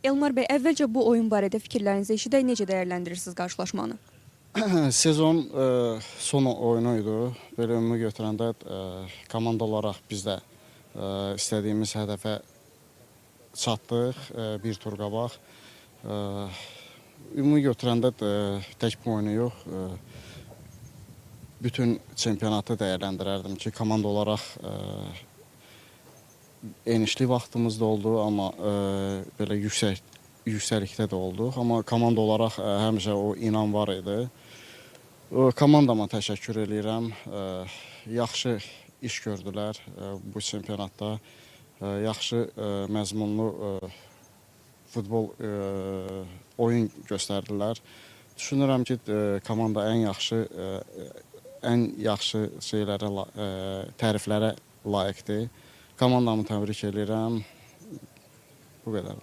Elmar bəy, əvvəlcə bu oyun barədə fikirlərinizi eşidək, necə dəyərləndirirsiniz qarşılaşmanı? Sezon son oyunu idi. Belə ümumi götürəndə komanda olaraq biz də istədiyimiz hədəfə çatdıq bir tur qabaq. Ümumi götürəndə tək bu oyunu yox, bütün çempionatı dəyərləndirərdim ki, komanda olaraq enişli vaxtımız da oldu, amma belə yüksəklikdə də olduq. Amma komanda olaraq həmişə o inam var idi. Komandama təşəkkür edirəm. Yaxşı iş gördülər bu çempionatda. Yaxşı məzmunlu futbol oyun göstərdilər. Düşünürəm ki, komanda ən yaxşı şeylərə, təriflərə layiqdir. Komandamı təbrik edirəm. Bu qədər.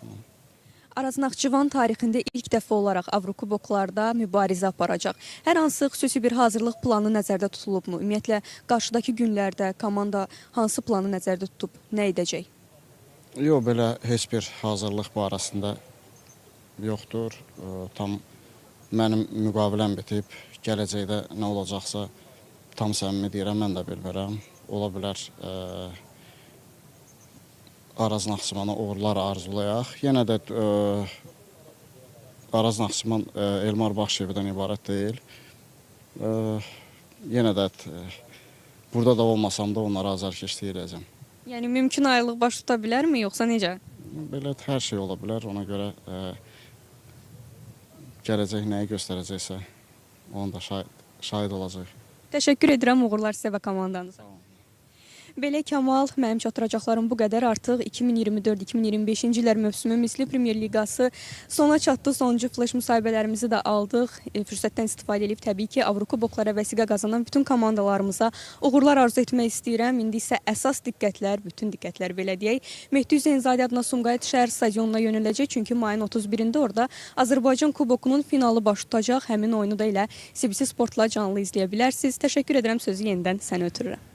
Araz Naxçıvan tarixində ilk dəfə olaraq Avrokuboklarda mübarizə aparacaq. Hər hansı xüsusi bir hazırlıq planı nəzərdə tutulubmu? Ümumiyyətlə, qarşıdakı günlərdə komanda hansı planı nəzərdə tutub, nə edəcək? Yox, belə heç bir hazırlıq barəsində yoxdur. Tam mənim müqaviləm bitib, gələcəkdə nə olacaqsa tam səmimi deyirəm, mən də bilmirəm. Ola bilər Araz Naxçıvana uğurlar arzulayaq. Yenə də Araz Naxçıvan Elmar Baxşevidən ibarət deyil. Yenə də burada da olmasam da onlara azarkeşlik edəcəm. Yəni, mümkün ayrılıq baş tuta bilərmi, yoxsa necə? Belə hər şey ola bilər, ona görə gələcək nəyi göstərəcəksə, onu da şahid olacaq. Təşəkkür edirəm, uğurlar sizə və komandanıza. Belə Kamal, mənim çatdıracaqlarım bu qədər. Artıq 2024-2025-ci illər mövsümü Misli Premyer Liqası sona çatdı. Sonuncu flash müsahibələrimizi də aldıq. Fürsətdən istifadə edib təbii ki, Avrokuboklara vəsiqə qazanan bütün komandalarımıza uğurlar arzu etmək istəyirəm. İndi isə əsas diqqətlər, bütün diqqətlər belə deyək, Mehdi Hüseynzadə adına Sumqayıt şəhər stadionuna yönələcək. Çünki mayın 31-də orada Azərbaycan Kubokunun finalı baş tutacaq. Həmin oyunu da elə CBC Sportla canlı izləyə bilərsiniz. Təşəkkür edirəm, sözü yenidən sənə ötürürəm.